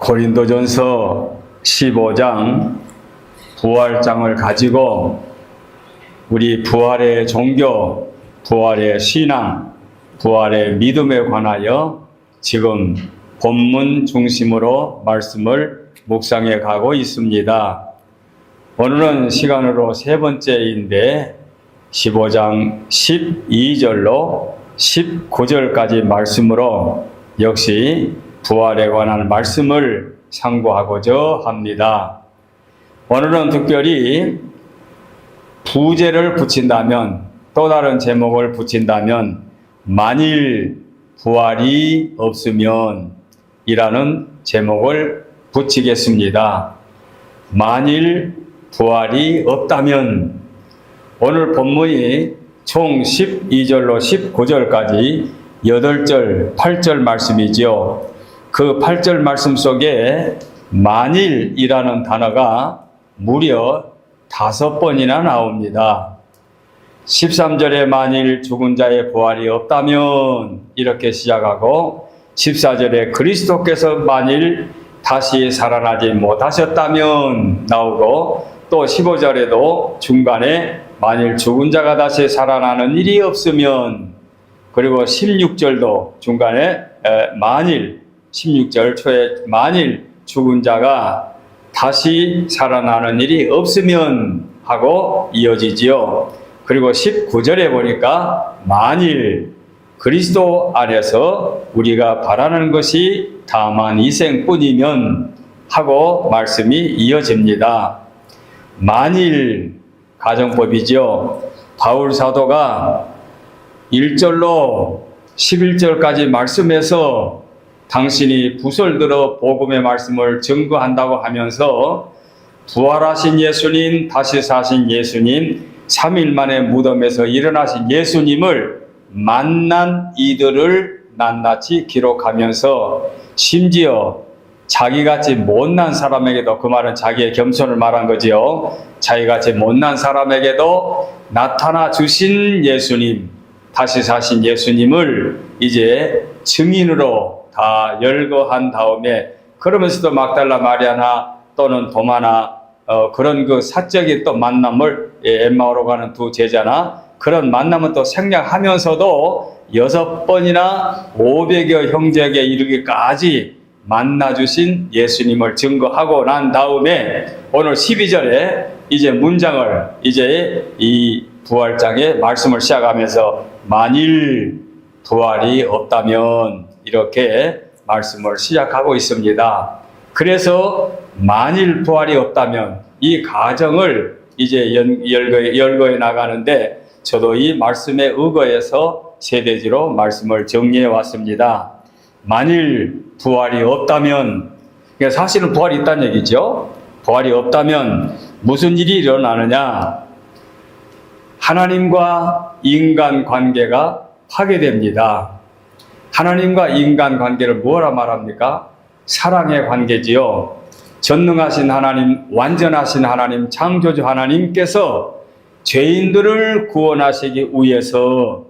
고린도전서 15장 부활장을 가지고 우리 부활의 종교, 부활의 신앙, 부활의 믿음에 관하여 지금 본문 중심으로 말씀을 묵상해 가고 있습니다. 오늘은 시간으로 세 번째인데 15장 12절로 19절까지 말씀으로 역시 부활에 관한 말씀을 상고하고자 합니다. 오늘은 특별히 부제를 붙인다면, 또 다른 제목을 붙인다면 만일 부활이 없으면 이라는 제목을 붙이겠습니다. 만일 부활이 없다면, 오늘 본문이 총 12절로 19절까지 8절, 8절 말씀이죠. 그 8절 말씀 속에 만일이라는 단어가 무려 5번이나 나옵니다. 13절에 만일 죽은 자의 부활이 없다면 이렇게 시작하고, 14절에 그리스도께서 만일 다시 살아나지 못하셨다면 나오고, 또 15절에도 중간에 만일 죽은 자가 다시 살아나는 일이 없으면, 그리고 16절도 중간에 만일 16절 초에 만일 죽은 자가 다시 살아나는 일이 없으면 하고 이어지지요. 그리고 19절에 보니까 만일 그리스도 안에서 우리가 바라는 것이 다만 이생뿐이면 하고 말씀이 이어집니다. 만일 가정법이죠. 바울 사도가 1절로 11절까지 말씀해서 당신이 부설들어 복음의 말씀을 증거한다고 하면서 부활하신 예수님, 다시 사신 예수님, 3일 만에 무덤에서 일어나신 예수님을 만난 이들을 낱낱이 기록하면서 심지어 자기같이 못난 사람에게도, 그 말은 자기의 겸손을 말한 거지요. 자기같이 못난 사람에게도 나타나 주신 예수님, 다시 사신 예수님을 이제 증인으로 다 열거한 다음에, 그러면서도 막달라 마리아나 또는 도마나 그런 그 사적인 또 만남을, 엠마오로 가는 두 제자나 그런 만남은 또 생략하면서도 6번이나 500여 형제에게 이르기까지 만나주신 예수님을 증거하고 난 다음에 오늘 12절에 이제 문장을, 이제 이 부활장의 말씀을 시작하면서 만일 부활이 없다면 이렇게 말씀을 시작하고 있습니다. 그래서 만일 부활이 없다면 이 가정을 이제 열거해 나가는데, 저도 이 말씀에 의거해서 세대지로 말씀을 정리해 왔습니다. 만일 부활이 없다면, 그러니까 사실은 부활이 있다는 얘기죠. 부활이 없다면 무슨 일이 일어나느냐? 하나님과 인간 관계가 파괴됩니다. 하나님과 인간 관계를 뭐라 말합니까? 사랑의 관계지요. 전능하신 하나님, 완전하신 하나님, 창조주 하나님께서 죄인들을 구원하시기 위해서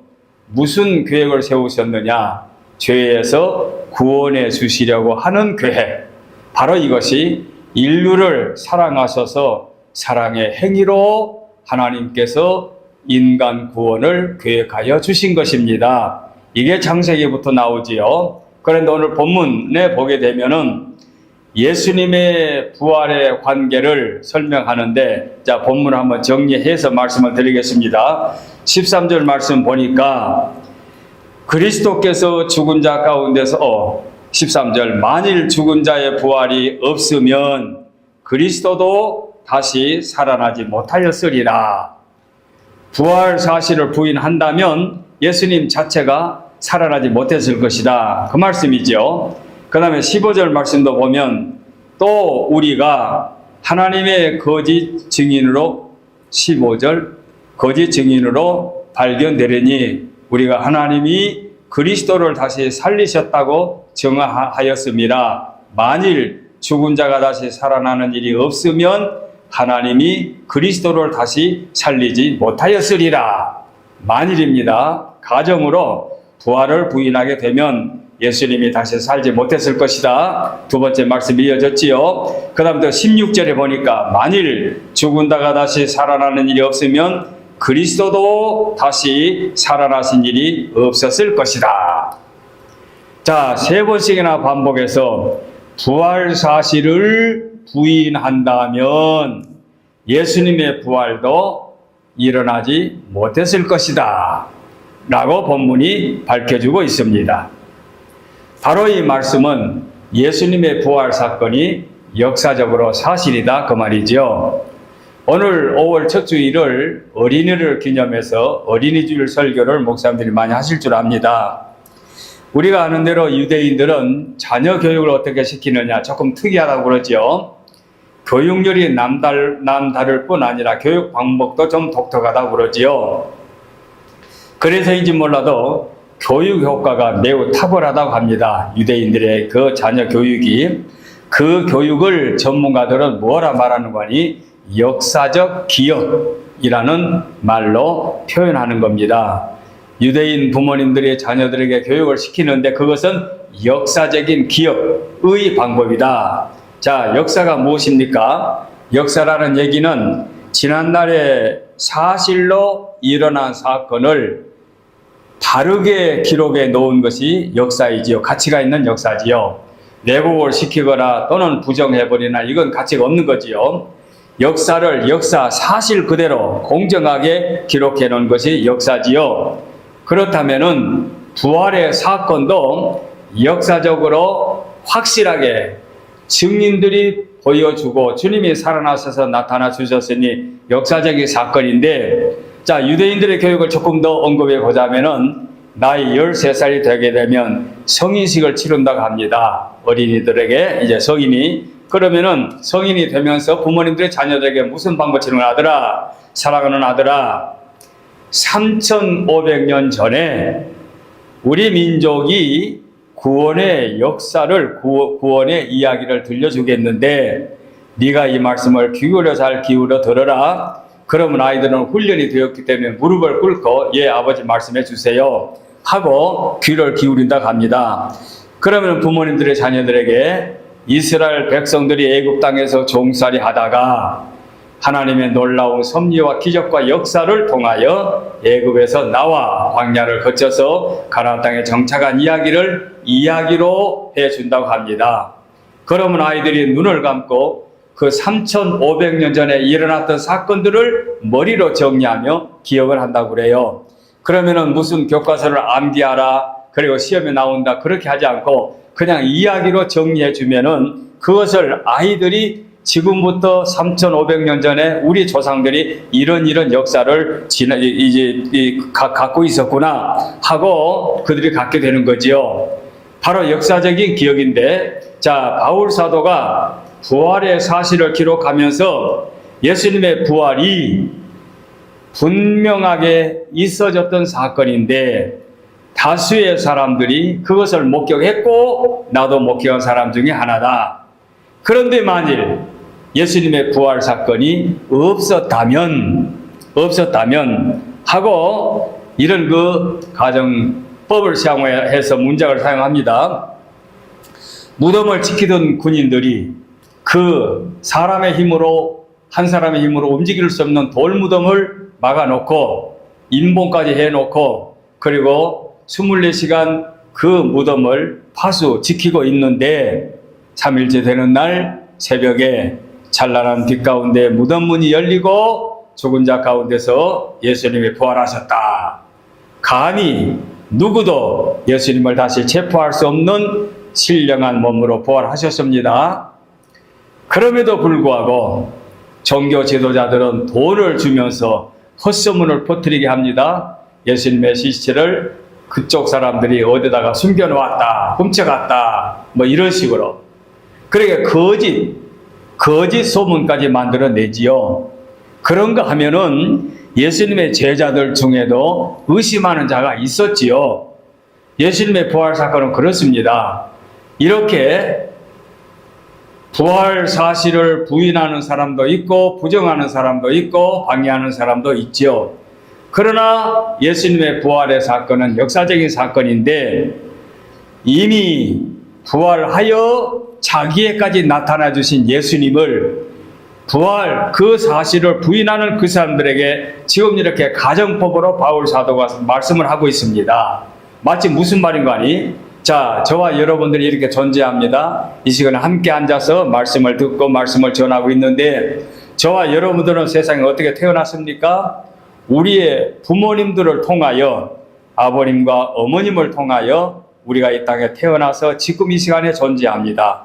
무슨 계획을 세우셨느냐? 죄에서 구원해 주시려고 하는 계획. 바로 이것이 인류를 사랑하셔서 사랑의 행위로 하나님께서 인간 구원을 계획하여 주신 것입니다. 이게 창세기부터 나오지요. 그런데 오늘 본문에 보게 되면은 예수님의 부활의 관계를 설명하는데, 자, 본문을 한번 정리해서 말씀을 드리겠습니다. 13절 말씀 보니까 그리스도께서 죽은 자 가운데서 13절 만일 죽은 자의 부활이 없으면 그리스도도 다시 살아나지 못하였으리라. 부활 사실을 부인한다면 예수님 자체가 살아나지 못했을 것이다, 그 말씀이죠. 그 다음에 15절 말씀도 보면 또 우리가 하나님의 거짓 증인으로, 15절 거짓 증인으로 발견되려니 우리가 하나님이 그리스도를 다시 살리셨다고 증언하였습니다. 만일 죽은 자가 다시 살아나는 일이 없으면 하나님이 그리스도를 다시 살리지 못하였으리라. 만일입니다. 가정으로 부활을 부인하게 되면 예수님이 다시 살지 못했을 것이다. 두 번째 말씀이 이어졌지요. 그 다음부터 16절에 보니까 만일 죽은다가 다시 살아나는 일이 없으면 그리스도도 다시 살아나신 일이 없었을 것이다. 자, 세 번씩이나 반복해서 부활 사실을 부인한다면 예수님의 부활도 일어나지 못했을 것이다 라고 본문이 밝혀주고 있습니다. 바로 이 말씀은 예수님의 부활 사건이 역사적으로 사실이다 그 말이죠. 오늘 5월 첫 주일을 어린이를 기념해서 어린이 주일 설교를 목사님들이 많이 하실 줄 압니다. 우리가 아는 대로 유대인들은 자녀 교육을 어떻게 시키느냐 조금 특이하다고 그러죠. 교육열이 남다를 뿐 아니라 교육 방법도 좀 독특하다고 그러지요. 그래서인지 몰라도 교육 효과가 매우 탁월하다고 합니다. 유대인들의 그 자녀 교육이. 그 교육을 전문가들은 뭐라 말하는 거니? 역사적 기억이라는 말로 표현하는 겁니다. 유대인 부모님들이 자녀들에게 교육을 시키는데 그것은 역사적인 기억의 방법이다. 자, 역사가 무엇입니까? 역사라는 얘기는 지난날에 사실로 일어난 사건을 다르게 기록해 놓은 것이 역사이지요. 가치가 있는 역사지요. 왜곡을 시키거나 또는 부정해버리나 이건 가치가 없는 거지요. 역사를 역사 사실 그대로 공정하게 기록해 놓은 것이 역사지요. 그렇다면은 부활의 사건도 역사적으로 확실하게 증인들이 보여주고 주님이 살아나셔서 나타나 주셨으니 역사적인 사건인데, 자, 유대인들의 교육을 조금 더 언급해 보자면은 나이 13살이 되게 되면 성인식을 치른다고 합니다. 어린이들에게 이제 성인이. 그러면은 성인이 되면서 부모님들의 자녀들에게 무슨 방법 치는 아들아, 사랑하는 아들아, 3,500년 전에 우리 민족이 구원의 역사를, 구원의 이야기를 들려주겠는데 네가 이 말씀을 잘 기울여 들어라. 그러면 아이들은 훈련이 되었기 때문에 무릎을 꿇고 예 아버지 말씀해 주세요 하고 귀를 기울인다고 합니다. 그러면 부모님들의 자녀들에게 이스라엘 백성들이 애굽 땅에서 종살이 하다가 하나님의 놀라운 섭리와 기적과 역사를 통하여 애굽에서 나와 광야를 거쳐서 가나안 땅에 정착한 이야기를 이야기로 해준다고 합니다. 그러면 아이들이 눈을 감고 그 3,500년 전에 일어났던 사건들을 머리로 정리하며 기억을 한다고 그래요. 그러면은 무슨 교과서를 암기하라 그리고 시험에 나온다 그렇게 하지 않고 그냥 이야기로 정리해 주면은 그것을 아이들이 지금부터 3,500년 전에 우리 조상들이 이런 역사를 갖고 있었구나 하고 그들이 갖게 되는 거지요. 바로 역사적인 기억인데, 자, 바울 사도가 부활의 사실을 기록하면서 예수님의 부활이 분명하게 있어졌던 사건인데 다수의 사람들이 그것을 목격했고 나도 목격한 사람 중에 하나다. 그런데 만일 예수님의 부활 사건이 없었다면 하고 이런 그 가정법을 사용해서 문장을 사용합니다. 무덤을 지키던 군인들이 그 사람의 힘으로 한 사람의 힘으로 움직일 수 없는 돌무덤을 막아놓고 임봉까지 해놓고 그리고 24시간 그 무덤을 파수 지키고 있는데 3일째 되는 날 새벽에 찬란한 빛 가운데 무덤 문이 열리고 죽은 자 가운데서 예수님이 부활하셨다. 감히 누구도 예수님을 다시 체포할 수 없는 신령한 몸으로 부활하셨습니다. 그럼에도 불구하고 종교 지도자들은 돈을 주면서 헛소문을 퍼뜨리게 합니다. 예수님의 시체를 그쪽 사람들이 어디다가 숨겨놓았다, 훔쳐갔다, 뭐 이런 식으로. 그러니까 거짓 소문까지 만들어내지요. 그런 거 하면은 예수님의 제자들 중에도 의심하는 자가 있었지요. 예수님의 부활 사건은 그렇습니다. 이렇게 부활 사실을 부인하는 사람도 있고 부정하는 사람도 있고 방해하는 사람도 있죠. 그러나 예수님의 부활의 사건은 역사적인 사건인데 이미 부활하여 자기에까지 나타나 주신 예수님을 부활 그 사실을 부인하는 그 사람들에게 지금 이렇게 가정법으로 바울 사도가 말씀을 하고 있습니다. 마치 무슨 말인 거 아니? 자, 저와 여러분들이 이렇게 존재합니다. 이 시간에 함께 앉아서 말씀을 듣고 말씀을 전하고 있는데, 저와 여러분들은 세상에 어떻게 태어났습니까? 우리의 부모님들을 통하여, 아버님과 어머님을 통하여 우리가 이 땅에 태어나서 지금 이 시간에 존재합니다.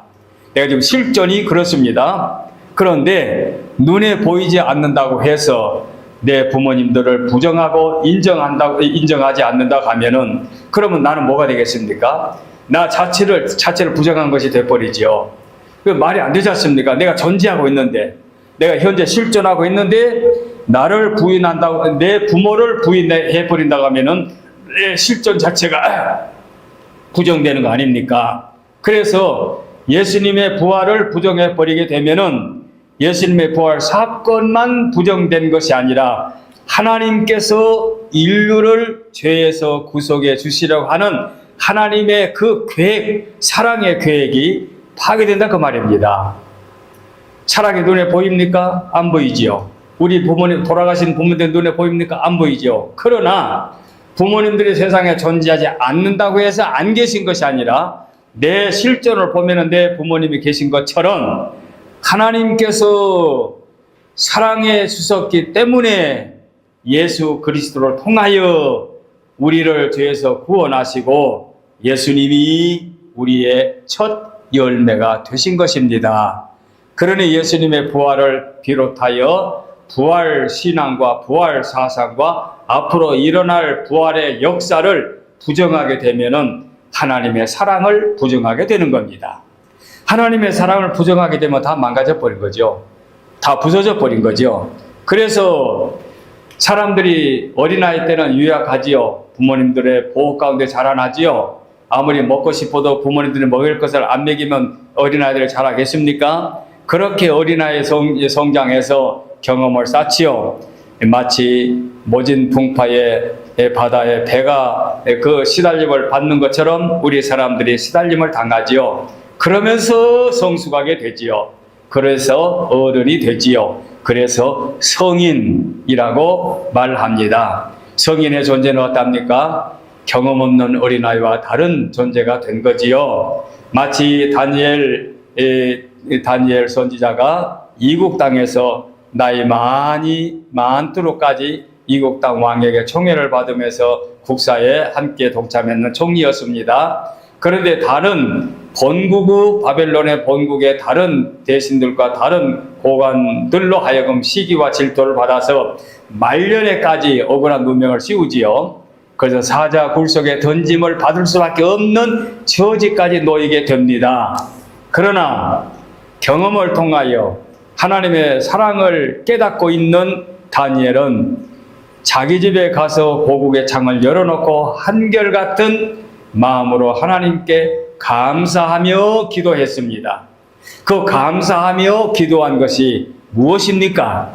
내가 지금 실존이 그렇습니다. 그런데 눈에 보이지 않는다고 해서 내 부모님들을 부정하고 인정하지 않는다고 하면은, 그러면 나는 뭐가 되겠습니까? 나 자체를 부정한 것이 돼버리죠. 그 말이 안 되지 않습니까? 내가 존재하고 있는데, 내가 현재 실존하고 있는데, 나를 부인한다고, 내 부모를 부인해버린다고 하면은 내 실존 자체가 부정되는 거 아닙니까? 그래서 예수님의 부활을 부정해버리게 되면은 예수님의 부활 사건만 부정된 것이 아니라 하나님께서 인류를 죄에서 구속해 주시려고 하는 하나님의 그 계획, 사랑의 계획이 파괴된다 그 말입니다. 사랑이 눈에 보입니까? 안 보이지요. 우리 부모님, 돌아가신 부모님들 눈에 보입니까? 안 보이죠. 그러나 부모님들이 세상에 존재하지 않는다고 해서 안 계신 것이 아니라 내 실존을 보면은 내 부모님이 계신 것처럼 하나님께서 사랑해 주셨기 때문에 예수 그리스도를 통하여 우리를 죄에서 구원하시고 예수님이 우리의 첫 열매가 되신 것입니다. 그러니 예수님의 부활을 비롯하여 부활 신앙과 부활 사상과 앞으로 일어날 부활의 역사를 부정하게 되면은 하나님의 사랑을 부정하게 되는 겁니다. 하나님의 사랑을 부정하게 되면 다 망가져 버린 거죠. 다 부서져 버린 거죠. 그래서 사람들이 어린아이 때는 유약하지요. 부모님들의 보호 가운데 자라나지요. 아무리 먹고 싶어도 부모님들이 먹을 것을 안 먹이면 어린아이들이 자라겠습니까? 그렇게 어린아이 성장해서 경험을 쌓지요. 마치 모진 풍파의 바다에 배가 그 시달림을 받는 것처럼 우리 사람들이 시달림을 당하지요. 그러면서 성숙하게 되지요. 그래서 어른이 되지요. 그래서 성인이라고 말합니다. 성인의 존재는 어떻습니까? 경험 없는 어린아이와 다른 존재가 된 거지요. 마치 다니엘 선지자가 이국 땅에서 나이 많도록까지 이국 땅 왕에게 총애를 받으면서 국사에 함께 동참했는 총리였습니다. 그런데 다른 바벨론의 본국의 다른 대신들과 다른 고관들로 하여금 시기와 질투를 받아서 말년에까지 억울한 누명을 씌우지요. 그래서 사자 굴 속에 던짐을 받을 수밖에 없는 처지까지 놓이게 됩니다. 그러나 경험을 통하여 하나님의 사랑을 깨닫고 있는 다니엘은 자기 집에 가서 고국의 창을 열어놓고 한결같은 마음으로 하나님께 감사하며 기도했습니다. 그 감사하며 기도한 것이 무엇입니까?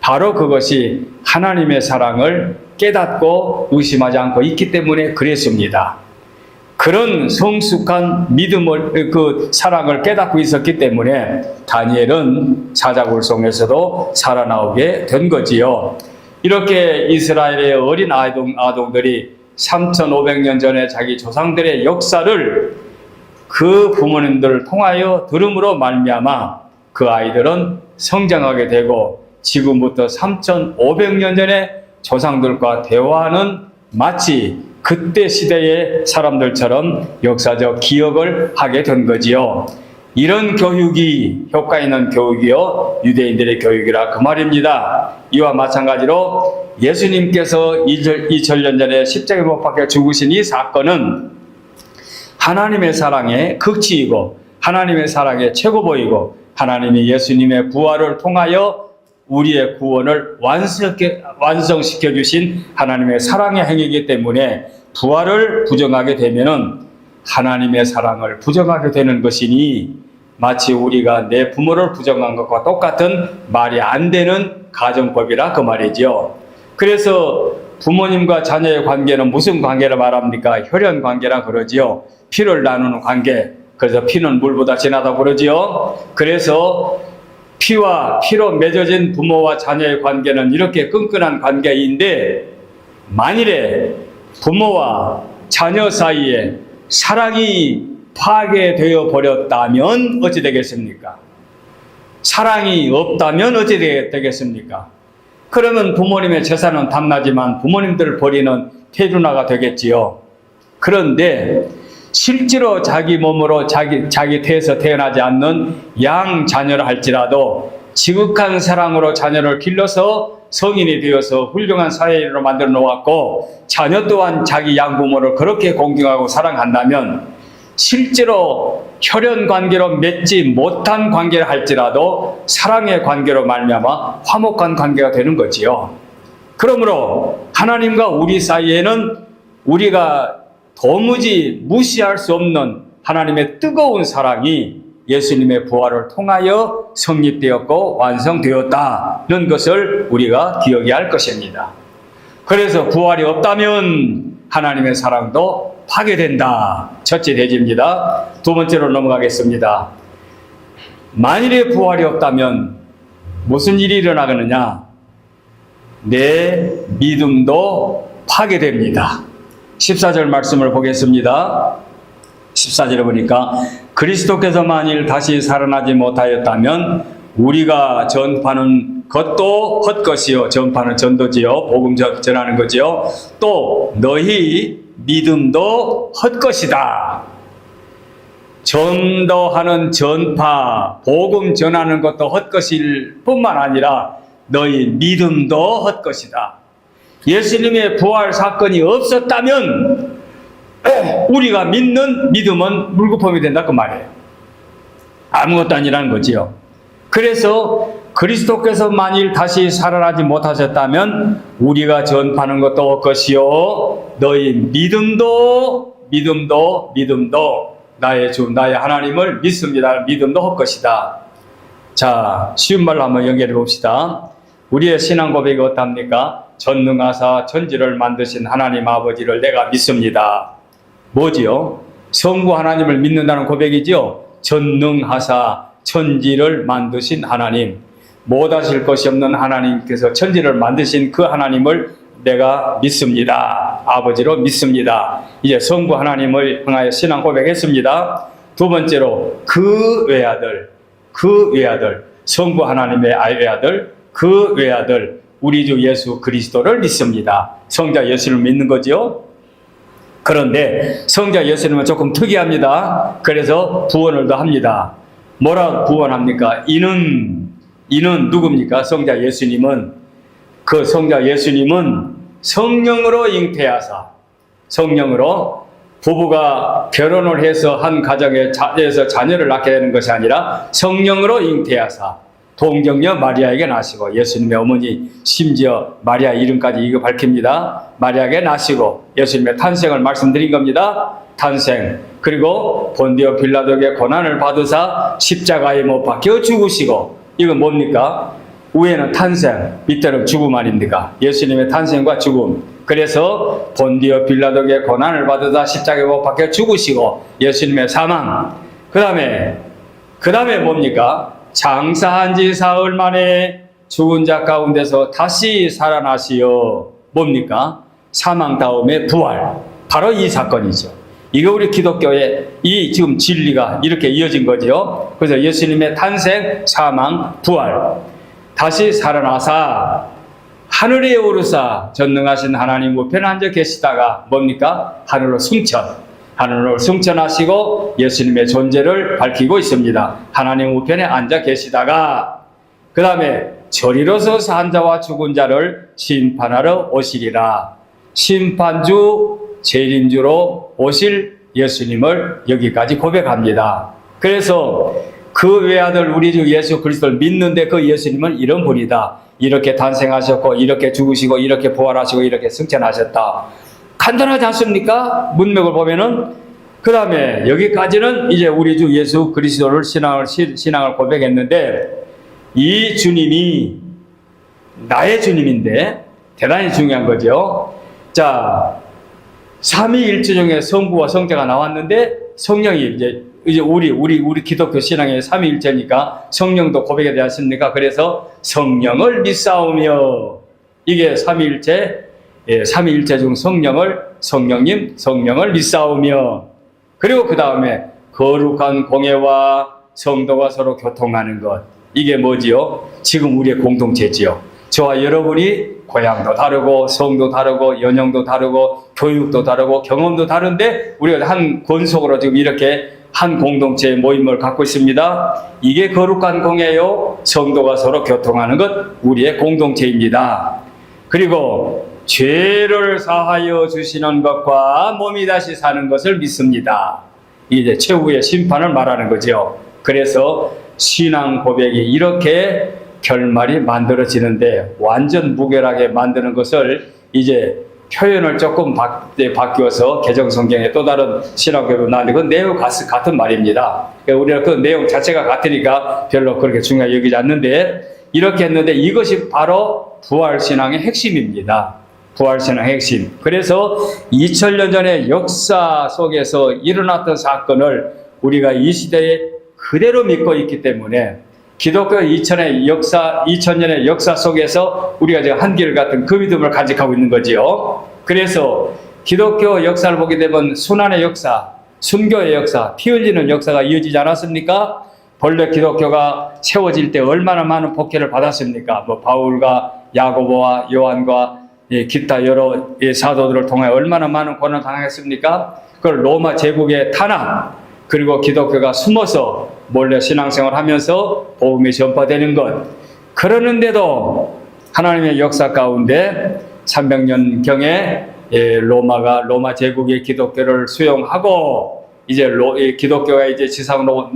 바로 그것이 하나님의 사랑을 깨닫고 의심하지 않고 있기 때문에 그랬습니다. 그런 성숙한 믿음을, 그 사랑을 깨닫고 있었기 때문에 다니엘은 사자굴송에서도 살아나오게 된 거지요. 이렇게 이스라엘의 어린 아동들이 3,500년 전에 자기 조상들의 역사를 그 부모님들을 통하여 들음으로 말미암아 그 아이들은 성장하게 되고 지금부터 3,500년 전에 조상들과 대화하는 마치 그때 시대의 사람들처럼 역사적 기억을 하게 된 거지요. 이런 교육이 효과 있는 교육이요 유대인들의 교육이라 그 말입니다. 이와 마찬가지로 예수님께서 2000년 전에 십자가에 못 박혀 죽으신 이 사건은 하나님의 사랑의 극치이고 하나님의 사랑의 최고보이고 하나님이 예수님의 부활을 통하여 우리의 구원을 완성시켜 주신 하나님의 사랑의 행위이기 때문에 부활을 부정하게 되면은 하나님의 사랑을 부정하게 되는 것이니 마치 우리가 내 부모를 부정한 것과 똑같은 말이 안 되는 가정법이라 그 말이죠. 그래서 부모님과 자녀의 관계는 무슨 관계를 말합니까? 혈연 관계라 그러지요. 피를 나누는 관계. 그래서 피는 물보다 진하다고 그러지요. 그래서 피와 피로 맺어진 부모와 자녀의 관계는 이렇게 끈끈한 관계인데, 만일에 부모와 자녀 사이에 사랑이 파괴되어 버렸다면 어찌 되겠습니까? 사랑이 없다면 어찌 되겠습니까? 그러면 부모님의 재산은 탐나지만 부모님들을 버리는 태주나가 되겠지요. 그런데 실제로 자기 몸으로 자기 태에서 태어나지 않는 양 자녀를 할지라도 지극한 사랑으로 자녀를 길러서 성인이 되어서 훌륭한 사회인으로 만들어 놓았고, 자녀 또한 자기 양부모를 그렇게 공경하고 사랑한다면 실제로 혈연 관계로 맺지 못한 관계를 할지라도 사랑의 관계로 말미암아 화목한 관계가 되는 거지요. 그러므로 하나님과 우리 사이에는 우리가 도무지 무시할 수 없는 하나님의 뜨거운 사랑이 예수님의 부활을 통하여 성립되었고 완성되었다는 것을 우리가 기억해야 할 것입니다. 그래서 부활이 없다면 하나님의 사랑도 파괴된다. 첫째 대지입니다. 두 번째로 넘어가겠습니다. 만일에 부활이 없다면 무슨 일이 일어나겠느냐? 내 믿음도 파괴됩니다. 14절 말씀을 보겠습니다. 14절에 보니까 그리스도께서 만일 다시 살아나지 못하였다면 우리가 전파하는 것도 헛것이요. 전파는 전도지요. 복음 전하는 거지요. 또 너희 믿음도 헛것이다. 전도하는 전파, 복음 전하는 것도 헛것일 뿐만 아니라 너희 믿음도 헛것이다. 예수님의 부활 사건이 없었다면 우리가 믿는 믿음은 물거품이 된다 그 말이에요. 아무것도 아니라는 거지요. 그래서 그리스도께서 만일 다시 살아나지 못하셨다면 우리가 전파하는 것도 헛것이요 너희 믿음도 나의 주 나의 하나님을 믿습니다. 믿음도 헛것이다. 자, 쉬운 말로 한번 연결해 봅시다. 우리의 신앙 고백이 어떻습니까? 전능하사 천지를 만드신 하나님 아버지를 내가 믿습니다. 뭐지요? 성부 하나님을 믿는다는 고백이지요. 전능하사 천지를 만드신 하나님, 못하실 것이 없는 하나님께서 천지를 만드신 그 하나님을 내가 믿습니다. 아버지로 믿습니다. 이제 성부 하나님을 향하여 신앙 고백했습니다. 두 번째로 그 외아들, 성부 하나님의 외아들, 그 외아들 우리 주 예수 그리스도를 믿습니다. 성자 예수를 믿는 거죠. 그런데 성자 예수님은 조금 특이합니다. 그래서 부언을 더 합니다. 뭐라 부언합니까? 이는 누굽니까? 성자 예수님은, 그 성자 예수님은 성령으로 잉태하사, 성령으로 부부가 결혼을 해서 한 가정에서 자녀를 낳게 되는 것이 아니라 성령으로 잉태하사 동정녀 마리아에게 나시고, 예수님의 어머니 심지어 마리아 이름까지 이거 밝힙니다. 마리아에게 나시고 예수님의 탄생을 말씀드린 겁니다. 탄생, 그리고 본디오 빌라도에게 고난을 받으사 십자가에 못 박혀 죽으시고, 이건 뭡니까? 위에는 탄생, 밑에는 죽음 아닙니까? 예수님의 탄생과 죽음. 그래서 본디오 빌라도에게 고난을 받으사 십자가에 못 박혀 죽으시고 예수님의 사망. 그 다음에 뭡니까? 장사한 지 사흘 만에 죽은 자 가운데서 다시 살아나시어, 뭡니까? 사망 다음에 부활. 바로 이 사건이죠. 이거 우리 기독교의 이 지금 진리가 이렇게 이어진 거죠. 그래서 예수님의 탄생, 사망, 부활, 다시 살아나사 하늘에 오르사 전능하신 하나님 우편에 앉아 계시다가 뭡니까? 하늘로 승천하시고 예수님의 존재를 밝히고 있습니다. 하나님 우편에 앉아 계시다가 그 다음에 저리로 서서 한 자와 죽은 자를 심판하러 오시리라. 심판주, 재림주로 오실 예수님을 여기까지 고백합니다. 그래서 그 외아들 우리 주 예수 그리스도를 믿는데 그 예수님은 이런 분이다. 이렇게 탄생하셨고 이렇게 죽으시고 이렇게 부활하시고 이렇게 승천하셨다. 간단하지 않습니까? 문맥을 보면은. 그 다음에 여기까지는 이제 우리 주 예수 그리스도를 신앙을 고백했는데, 이 주님이 나의 주님인데 대단히 중요한 거죠. 자, 삼위일체 중에 성부와 성자가 나왔는데 성령이 이제 우리 기독교 신앙의 삼위일체니까 성령도 고백이 되지 않습니까? 그래서 성령을 믿사오며, 이게 삼위일체, 삼위일체 중 성령을 믿사오며, 그리고 그 다음에 거룩한 공예와 성도가 서로 교통하는 것, 이게 뭐지요? 지금 우리의 공동체지요. 저와 여러분이 고향도 다르고 성도 다르고 연령도 다르고 교육도 다르고 경험도 다른데 우리가 한 권속으로 지금 이렇게 한 공동체의 모임을 갖고 있습니다. 이게 거룩한 공예요. 성도가 서로 교통하는 것, 우리의 공동체입니다. 그리고 죄를 사하여 주시는 것과 몸이 다시 사는 것을 믿습니다. 이제 최후의 심판을 말하는 거죠. 그래서 신앙 고백이 이렇게 결말이 만들어지는데, 완전 무결하게 만드는 것을 이제 표현을 조금 바뀌어서 개정성경에 또 다른 신앙 고백을 나왔는데, 그 내용 같은 말입니다. 우리가 그 내용 자체가 같으니까 별로 그렇게 중요하게 여기지 않는데, 이렇게 했는데 이것이 바로 부활신앙의 핵심입니다. 부활신앙의 핵심. 그래서 2000년 전의 역사 속에서 일어났던 사건을 우리가 이 시대에 그대로 믿고 있기 때문에, 기독교 2000년의 역사 속에서 우리가 지금 한길 같은 그 믿음을 간직하고 있는 거지요. 그래서 기독교 역사를 보게 되면 순환의 역사, 순교의 역사, 피 흘리는 역사가 이어지지 않았습니까? 본래 기독교가 세워질 때 얼마나 많은 폭행을 받았습니까? 바울과 야고보와 요한과 기타 여러 사도들을 통해 얼마나 많은 고난을 당했습니까? 그걸 로마 제국의 탄압, 그리고 기독교가 숨어서 몰래 신앙생활을 하면서 복음이 전파되는 것. 그러는데도 하나님의 역사 가운데 300년경에 로마 제국의 기독교를 수용하고, 이제 기독교가 이제 지상으로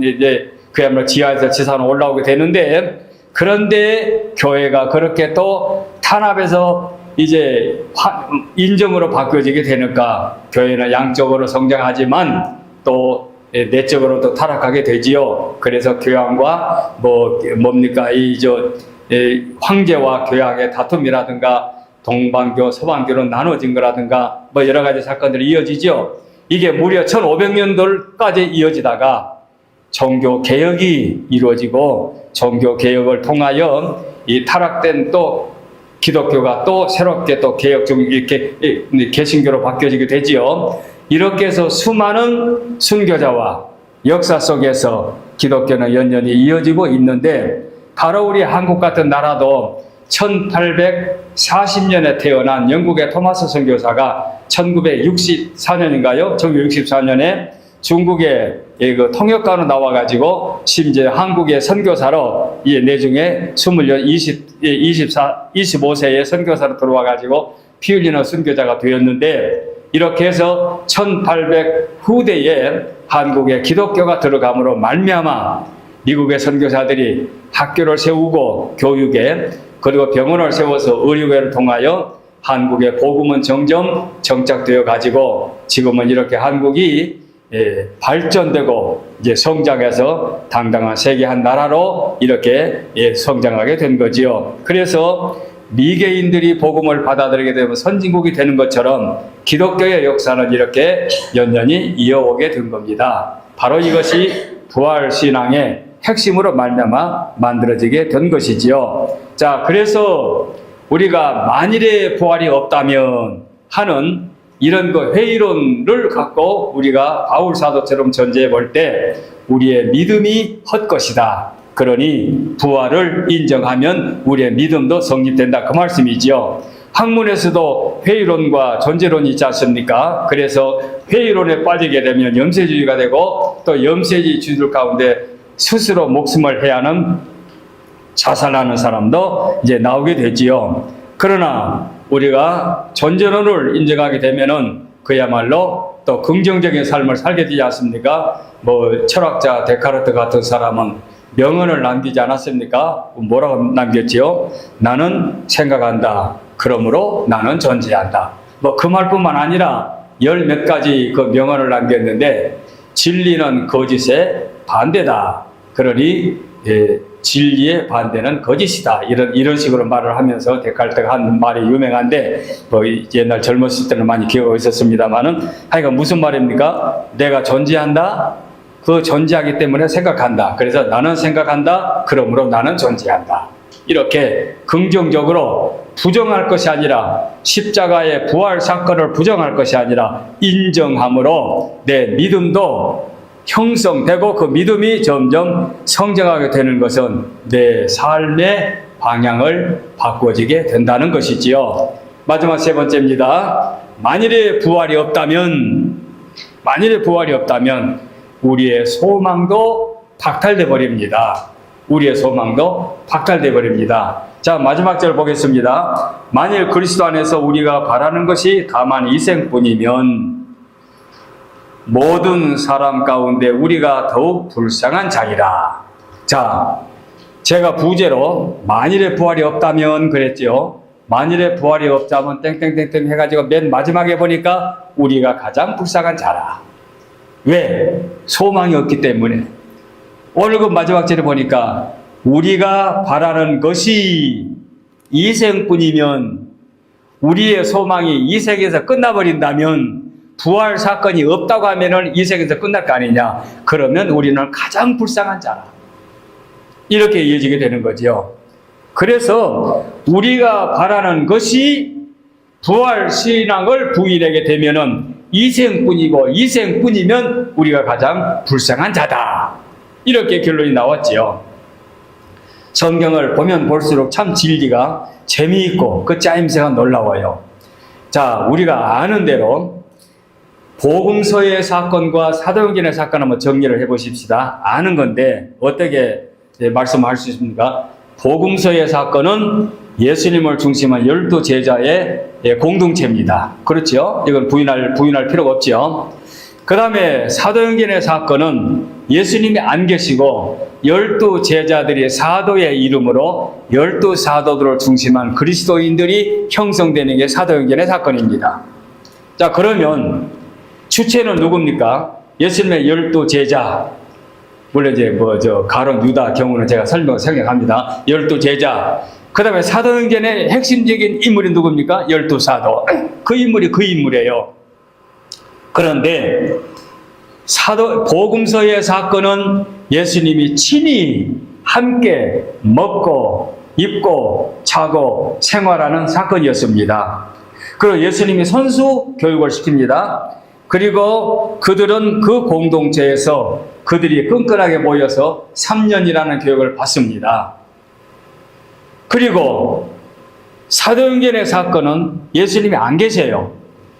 그야말로 지하에서 지상으로 올라오게 되는데, 그런데 교회가 그렇게 또 탄압에서 이제 인정으로 바뀌어지게 되니까 교회는 양적으로 성장하지만 또 내적으로도 타락하게 되지요. 그래서 교황과 황제와 교황의 다툼이라든가 동방교, 서방교로 나눠진 거라든가 여러 가지 사건들이 이어지죠. 이게 무려 1500년도까지 이어지다가 종교 개혁이 이루어지고, 종교 개혁을 통하여 이 타락된 또 기독교가 또 새롭게 또 개혁 중 이렇게 개신교로 바뀌어지게 되지요. 이렇게 해서 수많은 순교자와 역사 속에서 기독교는 연연히 이어지고 있는데, 바로 우리 한국 같은 나라도 1840년에 태어난 영국의 토마스 선교사가 1964년인가요? 1964년에 중국의 그 통역관으로 나와가지고 심지어 한국의 선교사로 내중에 25세의 선교사로 들어와가지고 피 흘리는 선교자가 되었는데, 이렇게 해서 1800 후대에 한국에 기독교가 들어감으로 말미암아 미국의 선교사들이 학교를 세우고 교육에, 그리고 병원을 세워서 의료계를 통하여 한국의 복음은 점점 정착되어 가지고 지금은 이렇게 한국이 발전되고 이제 성장해서 당당한 세계 한 나라로 이렇게 성장하게 된 거지요. 그래서 미개인들이 복음을 받아들이게 되면 선진국이 되는 것처럼 기독교의 역사는 이렇게 연연히 이어오게 된 겁니다. 바로 이것이 부활신앙의 핵심으로 말미암아 만들어지게 된 것이지요. 자, 그래서 우리가 만일에 부활이 없다면 하는 이런 회의론을 갖고 우리가 바울 사도처럼 전제해 볼 때 우리의 믿음이 헛것이다. 그러니 부활을 인정하면 우리의 믿음도 성립된다, 그 말씀이지요. 학문에서도 회의론과 존재론이 있지 않습니까? 그래서 회의론에 빠지게 되면 염세주의가 되고, 또 염세주의들 가운데 스스로 목숨을 해야 하는 자살하는 사람도 이제 나오게 되지요. 그러나 우리가 존재론을 인정하게 되면은 그야말로 또 긍정적인 삶을 살게 되지 않습니까? 철학자 데카르트 같은 사람은 명언을 남기지 않았습니까? 뭐라고 남겼지요? 나는 생각한다. 그러므로 나는 존재한다. 그 말뿐만 아니라 열 몇 가지 그 명언을 남겼는데, 진리는 거짓의 반대다. 그러니 진리의 반대는 거짓이다. 이런 식으로 말을 하면서 데카르트가 한 말이 유명한데, 뭐 옛날 젊었을 때는 많이 기억하고 있었습니다만은, 하여간 무슨 말입니까? 내가 존재한다? 그 존재하기 때문에 생각한다. 그래서 나는 생각한다. 그러므로 나는 존재한다. 이렇게 긍정적으로 부정할 것이 아니라, 십자가의 부활 사건을 부정할 것이 아니라 인정함으로 내 믿음도 형성되고 그 믿음이 점점 성장하게 되는 것은 내 삶의 방향을 바꿔지게 된다는 것이지요. 마지막 세 번째입니다. 만일에 부활이 없다면 우리의 소망도 박탈돼 버립니다. 우리의 소망도 박탈돼 버립니다. 자, 마지막 절 보겠습니다. 만일 그리스도 안에서 우리가 바라는 것이 다만 이생뿐이면 모든 사람 가운데 우리가 더욱 불쌍한 자리라. 자, 제가 부제로 만일에 부활이 없다면 그랬죠. 만일에 부활이 없다면 땡땡땡땡 해가지고 맨 마지막에 보니까 우리가 가장 불쌍한 자라. 왜? 소망이 없기 때문에. 오늘 그 마지막 절에 보니까 우리가 바라는 것이 이생뿐이면, 우리의 소망이 이 세계에서 끝나버린다면, 부활 사건이 없다고 하면은 이 세계에서 끝날 거 아니냐. 그러면 우리는 가장 불쌍한 자라. 이렇게 이어지게 되는 거죠. 그래서 우리가 바라는 것이 부활 신앙을 부인하게 되면은 이생뿐이고, 이생뿐이면 우리가 가장 불쌍한 자다. 이렇게 결론이 나왔지요. 성경을 보면 볼수록 참 진리가 재미있고 그 짜임새가 놀라워요. 자, 우리가 아는 대로 복음서의 사건과 사도행전의 사건 한번 정리를 해보십시다. 아는 건데 어떻게 말씀할 수 있습니까? 복음서의 사건은 예수님을 중심한 12제자의 공동체입니다. 그렇죠? 이건 부인할 필요가 없죠. 그 다음에 사도행전의 사건은 예수님이 안 계시고 12제자들이 사도의 이름으로 12사도들을 중심한 그리스도인들이 형성되는 게 사도행전의 사건입니다. 자, 그러면 주체는 누굽니까? 예수님의 12제자. 물론 이제 가론 유다 경우는 제가 설명합니다. 12제자. 그 다음에 사도행전의 핵심적인 인물이 누굽니까? 12사도. 그 인물이에요. 그런데 복음서의 사건은 예수님이 친히 함께 먹고 입고 자고 생활하는 사건이었습니다. 그리고 예수님이 선수 교육을 시킵니다. 그리고 그들은 그 공동체에서 그들이 끈끈하게 모여서 3년이라는 교육을 받습니다. 그리고 사도행전의 사건은 예수님이 안 계세요.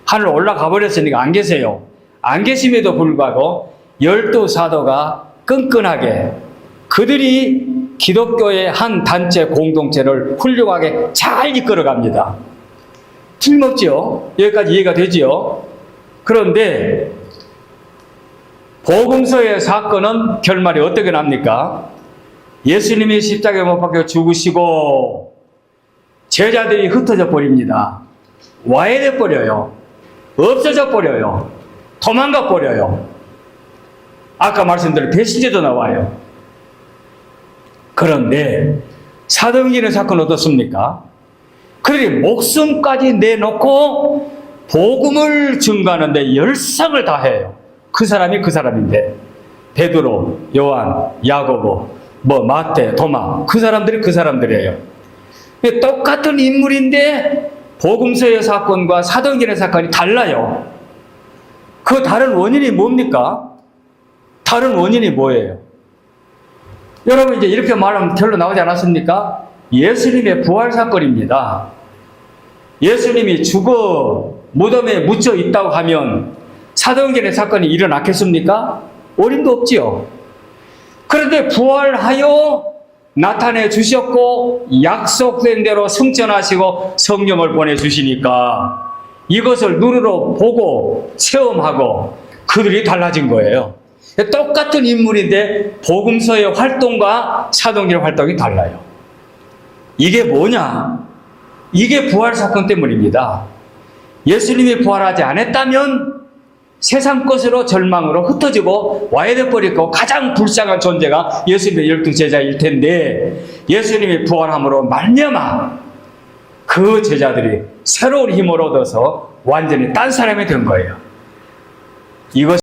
하늘 올라가 버렸으니까 안 계세요. 안 계심에도 불구하고 12사도가 끈끈하게 그들이 기독교의 한 단체 공동체를 훌륭하게 잘 이끌어갑니다. 틀림없죠? 여기까지 이해가 되지요? 그런데 복음서의 사건은 결말이 어떻게 납니까? 예수님이 십자가에 못 박혀 죽으시고 제자들이 흩어져 버립니다. 와해돼 버려요. 없어져 버려요. 도망가 버려요. 아까 말씀드린 배신자도 나와요. 그런데 사도행전의 사건은 어떻습니까? 그들이 목숨까지 내놓고 복음을 증거하는데 열성을 다해요. 그 사람이 그 사람인데 베드로, 요한, 야고보, 마태, 도마, 그 사람들이 그 사람들이에요. 똑같은 인물인데 복음서의 사건과 사도행전의 사건이 달라요. 그 다른 원인이 뭡니까? 다른 원인이 뭐예요? 여러분 이제 이렇게 말하면 결론 나오지 않았습니까? 예수님의 부활 사건입니다. 예수님이 죽어 무덤에 묻혀 있다고 하면 사도행전의 사건이 일어났겠습니까? 어림도 없지요. 그런데 부활하여 나타내 주셨고 약속된 대로 승천하시고 성령을 보내주시니까 이것을 눈으로 보고 체험하고 그들이 달라진 거예요. 똑같은 인물인데 복음서의 활동과 사도행전의 활동이 달라요. 이게 뭐냐? 이게 부활 사건 때문입니다. 예수님이 부활하지 않았다면 세상 것으로 절망으로 흩어지고 와야 버리고 가장 불쌍한 존재가 예수님의 12 제자일 텐데 예수님이 부활함으로 말미암아 그 제자들이 새로운 힘을 얻어서 완전히 딴 사람이 된 거예요. 이것